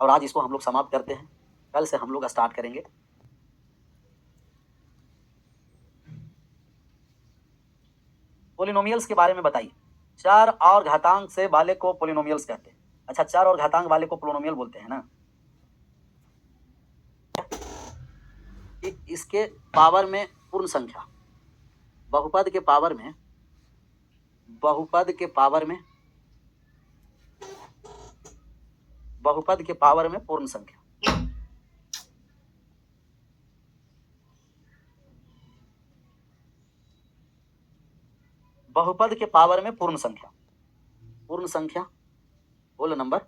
और आज इसको हम लोग समाप्त करते हैं, कल से हम लोग स्टार्ट करेंगे। पोलिनोमियल्स के बारे में बताइए। चर और घातांक से वाले को पोलिनोमियल्स कहते हैं। अच्छा, चर और घातांक वाले को पोलिनोमियल बोलते हैं ना। इसके पावर में पूर्ण संख्या, बहुपद के पावर में, बहुपद के पावर में, बहुपद के पावर में पूर्ण संख्या, बहुपद के पावर में पूर्ण संख्या, पूर्ण संख्या होल नंबर,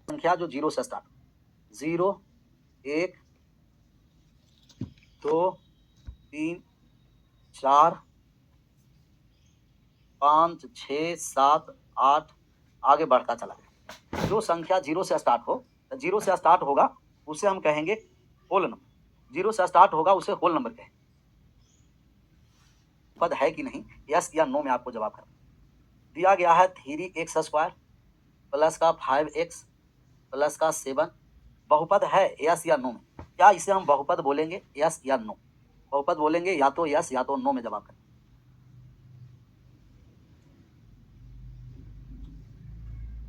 संख्या जो जीरो से स्टार्ट, 0 1 2 3 4 5 6 7 8 आगे बढ़ता चला गया। जो संख्या जीरो से स्टार्ट हो, जीरो से स्टार्ट होगा उसे हम कहेंगे होल नंबर, जीरो से स्टार्ट होगा उसे होल नंबर कहेंगे। पद है कि नहीं, यस या नो में आपको जवाब करना। दिया गया है 3x² प्लस का 5x प्लस का 7, बहुपद है, यस या नो में। क्या इसे हम बहुपद बोलेंगे, यस या नो? बहुपद बोलेंगे या तो यस या तो नो में जवाब करें।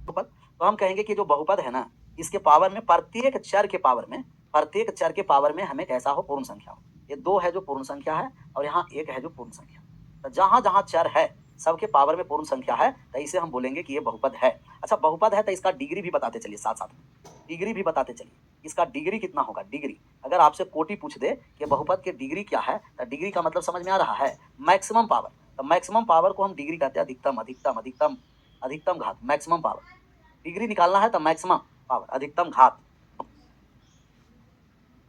बहुपद तो हम कहेंगे कि जो बहुपद है ना, इसके पावर में प्रत्येक चर के पावर में, प्रत्येक चर के पावर में हमें कैसा हो, पूर्ण संख्या हो। ये 2 है जो पूर्ण संख्या है और यहाँ 1 है जो पूर्ण संख्या। तो जहां जहां चर है सबके पावर में पूर्ण संख्या है, तो इसे हम बोलेंगे कि ये बहुपद है। अच्छा, बहुपद है तो इसका डिग्री भी बताते चलिए, साथ साथ में डिग्री भी बताते चलिए। इसका डिग्री कितना होगा? डिग्री अगर आपसे कोटि पूछ दे कि बहुपद के डिग्री क्या है, तो डिग्री का मतलब समझ में आ रहा है, मैक्सिमम पावर। तो मैक्सिमम पावर को हम डिग्री कहते हैं, अधिकतम अधिकतम अधिकतम अधिकतम घात, मैक्सिमम पावर। डिग्री निकालना है तो मैक्सिमम पावर, अधिकतम घात।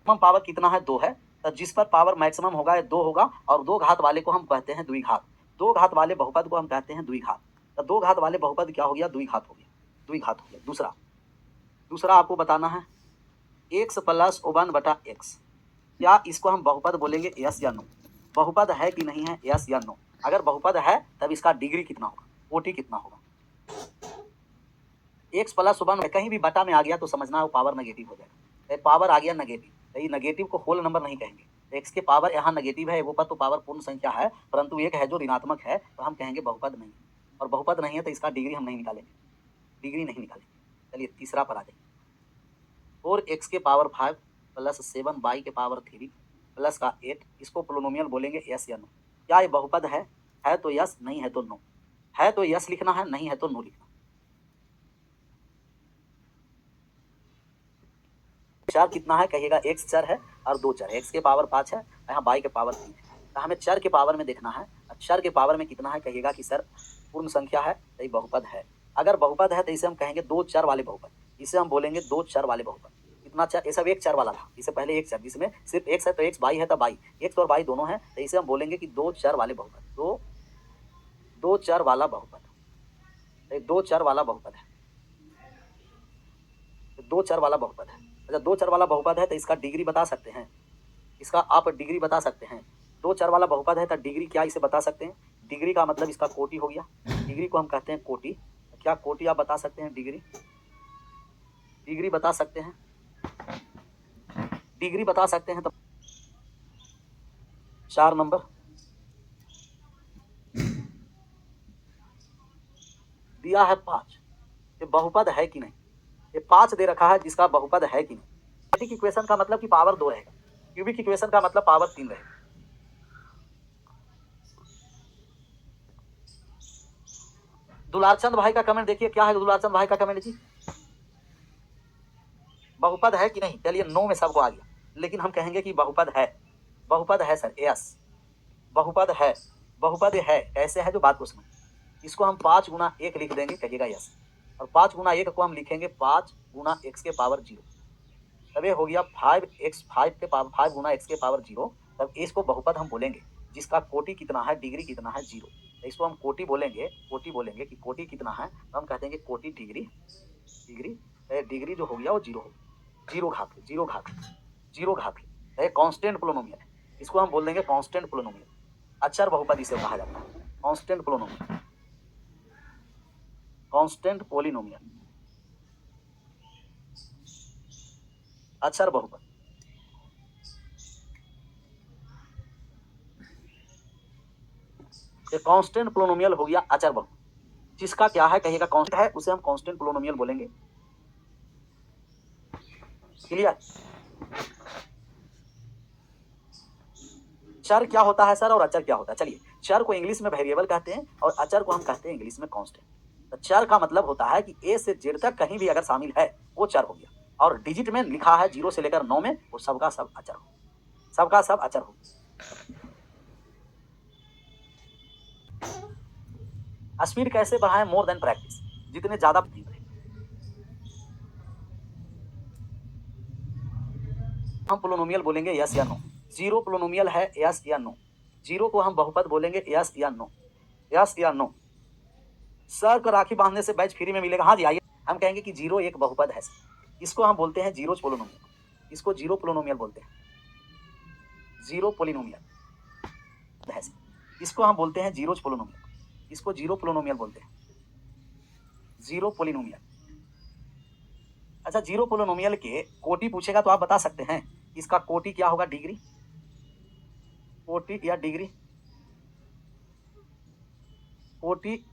मैक्सिमम पावर कितना है? 2 है। तो जिस पर पावर मैक्सिमम होगा ये 2 होगा, और 2 घात वाले को हम कहते हैं द्विघात। 2 घात वाले बहुपद को हम कहते हैं द्विघात। तो 2 घात वाले बहुपद क्या हो गया? द्विघात हो गया, द्विघात हो गया। दूसरा आपको बताना है x प्लस 1/x, क्या इसको हम बहुपद बोलेंगे, यस या नो? बहुपद है कि नहीं है, यस या नो? अगर बहुपद है तब इसका डिग्री कितना होगा, कोटि कितना होगा? x प्लस 1 कहीं भी बटा में आ गया तो समझना वो पावर नेगेटिव हो जाएगा। पावर आ गया नेगेटिव, तो ये नेगेटिव को होल नंबर नहीं कहेंगे। x के पावर यहाँ नेगेटिव है, वो पर तो पावर पूर्ण संख्या है, परंतु एक है जो ऋणात्मक है, तो हम कहेंगे बहुपद नहीं। और बहुपद नहीं है तो इसका डिग्री हम नहीं निकालेंगे, डिग्री नहीं निकालेंगे। चलिए तीसरा पर आ जाइए। 4x के पावर 5 प्लस 7y के पावर 3 प्लस का 8, इसको पोलिनोमियल बोलेंगे, यस या नो? क्या ये बहुपद है तो यस, नहीं है तो नो। है तो यस लिखना है, नहीं है तो नो लिखना। चर कितना है कहिएगा? x चर है और 2 चर, x के पावर 5 है, यहाँ y के पावर 3 है। तो हमें चर के पावर में देखना है, चर के पावर में कितना है कहिएगा कि सर पूर्ण संख्या है, तो ये बहुपद है। अगर बहुपद है तो इसे हम कहेंगे 2 चर वाले बहुपद, इसे हम बोलेंगे 2 चर वाले बहुपद। कितना चर? ये सब 1 चर वाला था, इससे पहले 1 चर जिसमें सिर्फ x है, तो x y है तो y, x और y दोनों है, तो इसे हम बोलेंगे कि 2 चर वाले बहुपद। 2 चर वाला बहुपद, 2 चर वाला बहुपद है, 2 चर वाला बहुपद है। अच्छा, 2 चर वाला बहुपद है तो इसका डिग्री बता सकते हैं, इसका आप डिग्री बता सकते हैं। 2 चर वाला बहुपद है तो डिग्री क्या इसे बता सकते हैं? डिग्री का मतलब इसका कोटि हो गया, डिग्री को हम कहते हैं कोटि। क्या कोटि आप बता सकते हैं? डिग्री, डिग्री बता सकते हैं, डिग्री बता सकते हैं। तो 4 नंबर दिया है 5, ये बहुपद है कि नहीं? ये 5 दे रखा है जिसका बहुपद है कि नहीं। क्यूबिक इक्वेशन का मतलब कि पावर 2 रहेगा, क्यूबिक इक्वेशन का मतलब पावर 3 रहेगा। दुलारचंद भाई का कमेंट देखिए, क्या है दुलारचंद भाई का कमेंट जी? बहुपद है कि नहीं? चलिए नो में सबको आ गया, लेकिन हम कहेंगे कि बहुपद है, बहुपद है सर, यस बहुपद है। बहुपद है ऐसे है जो बात को समझ, इसको हम 5 गुना 1 लिख देंगे, कहिएगा यस। और 5 गुना 1 को हम लिखेंगे 5 गुना x के पावर 0, तब ये हो गया 5x, 5 के पावर 5 गुना x के पावर 0। तब इसको बहुपद हम बोलेंगे जिसका कोटि कितना है, डिग्री कितना है, 0। तो इसको हम कोटि बोलेंगे, कोटि बोलेंगे कि कोटि कितना है, तो हम कहते हैं कि कोटि डिग्री, डिग्री डिग्री जो हो गया वो 0 हो, 0 घात, 0 घात, 0 घात। कांस्टेंट पोलिनोमियल है, इसको हम बोल देंगे कांस्टेंट पोलिनोमियल। अचर बहुपद इसे कहा जाता है, कांस्टेंट पोलिनोमियल, कांस्टेंट पोलिनोमियल, अचर बहुपद। ये कांस्टेंट पोलिनोमियल हो गया अचर बहुपद, जिसका क्या है कहिएगा कांस्टेंट है, उसे हम कांस्टेंट पोलिनोमियल बोलेंगे। क्लियर? चर क्या होता है सर और अचर क्या होता है? चलिए, चर को इंग्लिश में वेरिएबल कहते हैं और अचर को हम कहते हैं इंग्लिश में कांस्टेंट। तो चर का मतलब होता है कि ए से जेड तक कहीं भी अगर शामिल है वो चर हो गया, और डिजिट में लिखा है 0 से लेकर 9 में, वो सबका सब अचर हो, सबका सब अचर हो। स्पीड कैसे बढ़ाएं? मोर देन प्रैक्टिस, जितने ज्यादा हम पोलिनोमियल बोलेंगे यस या नो। जीरो पोलिनोमियल है यस या नो। जीरो को हम बहुपद बोलेंगे यस या नो, यस या नो। सर को राखी बांधने से बैच फ्री में मिलेगा। हाँ जी आइए, हम कहेंगे कि जीरो एक बहुपद है, इसको हम बोलते हैं जीरो पोलिनोमियल, इसको जीरो पोलिनोमियल बोलते हैं, जीरो पोलिनोमियल है, इसको हम बोलते हैं जीरो पोलिनोमियल, इसको जीरो पोलिनोमियल बोलते हैं, जीरो पोलिनोमियल। अच्छा, जीरो पोलिनोमियल के कोटि पूछेगा तो आप बता सकते हैं इसका कोटि क्या होगा? डिग्री, कोटि या डिग्री, कोटि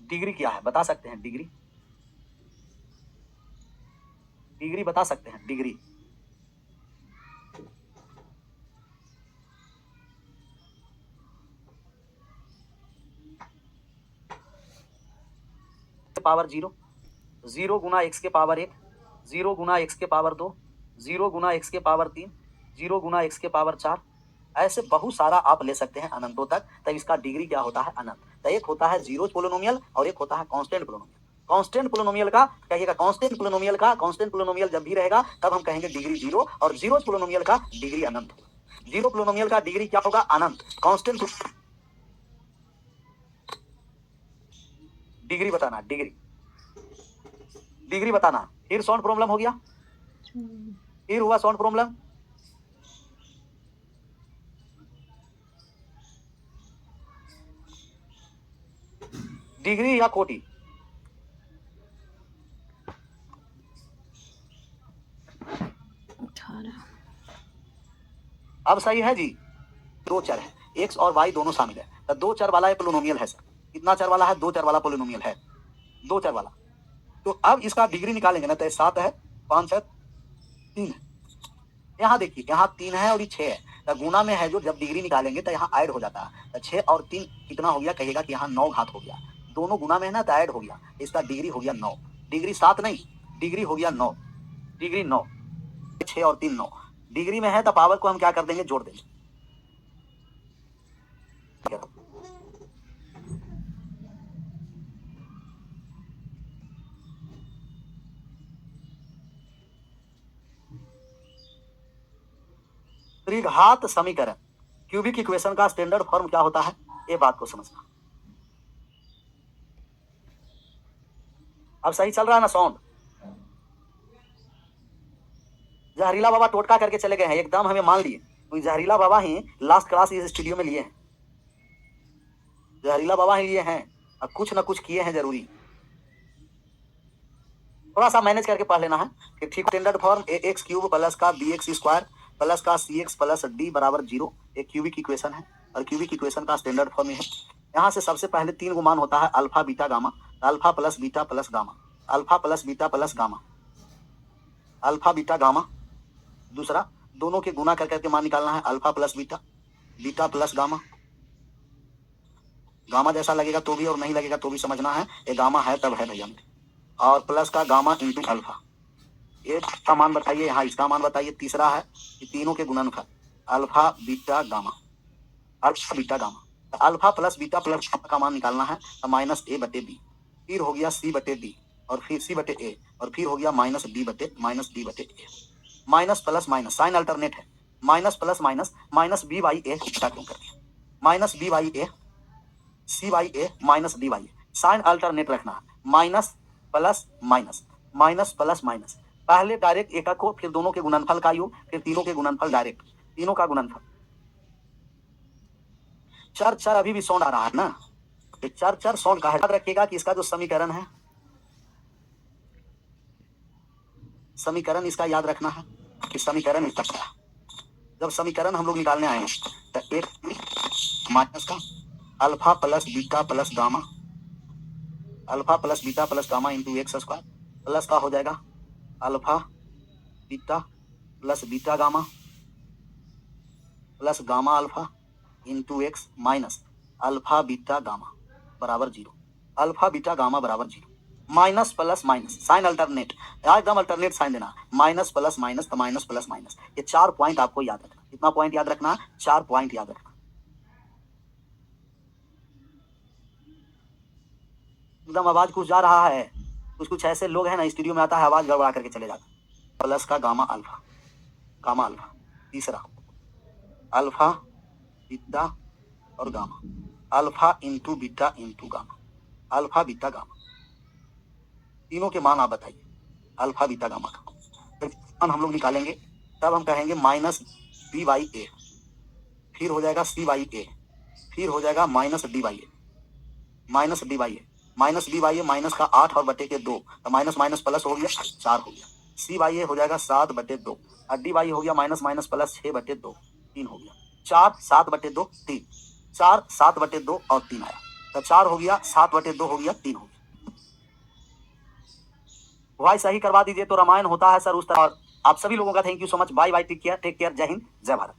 डिग्री क्या है बता सकते हैं? डिग्री, डिग्री बता सकते हैं? डिग्री पावर जीरो, जीरो गुना एक्स के पावर 1, जीरो गुना एक्स के पावर 2, जीरो गुना एक्स के पावर 3, जीरो गुना एक्स के पावर 4, ऐसे बहुत सारा आप ले सकते हैं अनंतों तक। तब इसका डिग्री क्या होता है? अनंत। तो एक होता है जीरो पोलिनोमियल और एक होता है कांस्टेंट पोलिनोमियल। कांस्टेंट पोलिनोमियल का कहिएगा, कांस्टेंट पोलिनोमियल का, कांस्टेंट पोलिनोमियल जब भी रहेगा तब हम कहेंगे डिग्री जीरो, और जीरो पोलिनोमियल का डिग्री अनंत होगा। जीरो पोलिनोमियल का डिग्री क्या होगा? अनंत। कांस्टेंट डिग्री बताना, डिग्री, डिग्री बताना। फिर साउंड प्रॉब्लम हो गया, फिर हुआ साउंड प्रॉब्लम। डिग्री या कोटि? अब सही है जी। दो चर है, एक्स और वाई दोनों शामिल है, तो दो चर वाला पोलिनोमियल है सर। कितना चर वाला है? दो चर वाला पोलिनोमियल है, दो चर वाला। तो अब इसका डिग्री निकालेंगे ना, तो 7 है, 5 है, 3 है। यहाँ देखिए, यहाँ 3 है और ये 6 है, तो गुना में है जो, जब डिग्री निकालेंगे तो यहाँ ऐड हो जाता है। तो 6 और 3 कितना हो गया? कहिएगा कि यहाँ 9 घात हो गया। दोनों गुना में है ना, तो ऐड हो गया, इसका डिग्री हो गया 9। डिग्री 7 नहीं, डिग्री हो गया 9, डिग्री 9। 6 और 3 9 डिग्री में है, तो पावर को हम क्या कर देंगे? जोड़ देंगे। त्रिघात समीकरण, क्यूबिक इक्वेशन का स्टैंडर्ड फॉर्म क्या होता है? ये बात को समझना। अब सही चल रहा है ना साउंड? जहरीला बाबा टोटका करके चले गए हैं एकदम, हमें मान लिए, तो जहरीला बाबा ही लास्ट क्लास इस स्टूडियो में लिए हैं, जहरीला बाबा ही लिए हैं, अब कुछ ना कुछ किए हैं जरूरी। थोड़ा सा मैनेज करके पढ़ लेना है कि ठीक। स्टैंडर्ड फॉर्म ए एक्स क्यूब प्लस का बी एक्स स्क्वायर प्लस का सी एक्स प्लस डी बराबर 0 एक क्यूबिक इक्वेशन है, और क्यूबिक इक्वेशन का स्टैंडर्ड फॉर्म है। यहाँ से सबसे पहले 3 गुमान होता है, alpha beta gamma, alpha plus beta plus gamma, alpha plus beta plus gamma, alpha beta gamma. दूसरा, दोनों के गुना कर करके मान निकालना है, alpha plus beta, beta plus gamma. Gamma जैसा लगेगा तो भी और नहीं लगेगा तो भी समझना है, ये गामा है तब है भैया। और प्लस का गामा इंटू अल्फा, ये का मान बताइए, यहाँ इसका मान बताइए। तीसरा है कि तीनों के गुणनफल, alpha beta gamma, alpha beta gamma. Alpha plus beta plus का मान निकालना है, माइनस ए बटे बी, फिर हो गया सी बटे डी, और फिर सी बटे ए, और फिर हो गया माइनस डी बटे a. Minus plus minus, sign alternate है, minus plus minus, minus b by a क्यों कर दिया? Minus b by a, c by a minus d by a, sign alternate रखना है, minus plus minus, minus plus minus. पहले direct एकक को, फिर दोनों के गुणनफल का योग, फिर तीनों के गुणनफल डायरेक्ट, तीनों का गुणनफल। चर चर अभी भी साउंड आ रहा है ना, ये चर चर साउंड का है। याद रखिएगा कि इसका जो समीकरण है, समीकरण इसका याद रखना है कि समीकरण इस तक है। जब समीकरण हम लोग निकालने आए तो एक माइनस का alpha plus beta plus gamma, alpha plus beta plus gamma into x square plus का हो जाएगा alpha beta plus beta gamma plus gamma alpha into x minus alpha beta gamma बराबर जीरो, अल्फा बीटा गामा बराबर zero. Minus plus minus sign alternate, एकदम alternate sign देना, minus plus minus तो minus plus minus. ये 4 point आपको याद रखना। कितना पॉइंट याद रखना? 4 पॉइंट याद रखना। एकदम आवाज कुछ जा रहा है, कुछ कुछ ऐसे लोग हैं ना स्टूडियो में आता है आवाज गड़बड़ा करके चले जाते हैं। प्लस का गामा अल्फा, गामा अल्फा। तीसरा अल्फा बीटा और gamma, alpha into beta into gamma, alpha beta gamma. तीनों के मान आप बताइए अल्फा बीटा गामा का। जब मान हम लोग निकालेंगे तब हम कहेंगे माइनस बी बाई ए, फिर हो जाएगा सी बाई ए, फिर हो जाएगा minus d by a, minus d by a, minus d by a minus का 8 और बटे के 2, तो माइनस माइनस प्लस हो गया 4 हो गया। सी बाई ए हो जाएगा 7 बटे 2 और डी बाई हो गया माइनस माइनस प्लस 6 बटे 2, 3 हो गया। 4 7 बटे 2 3, 4 7 बटे 2 और 3 आया, तो 4 हो गया, 7 बटे 2 हो गया, 3 हो गया। भाई सही करवा दीजिए तो रामायण होता है सर उस तरह। और आप सभी लोगों का thank you so much, bye bye, take care, जय हिंद, जय भारत।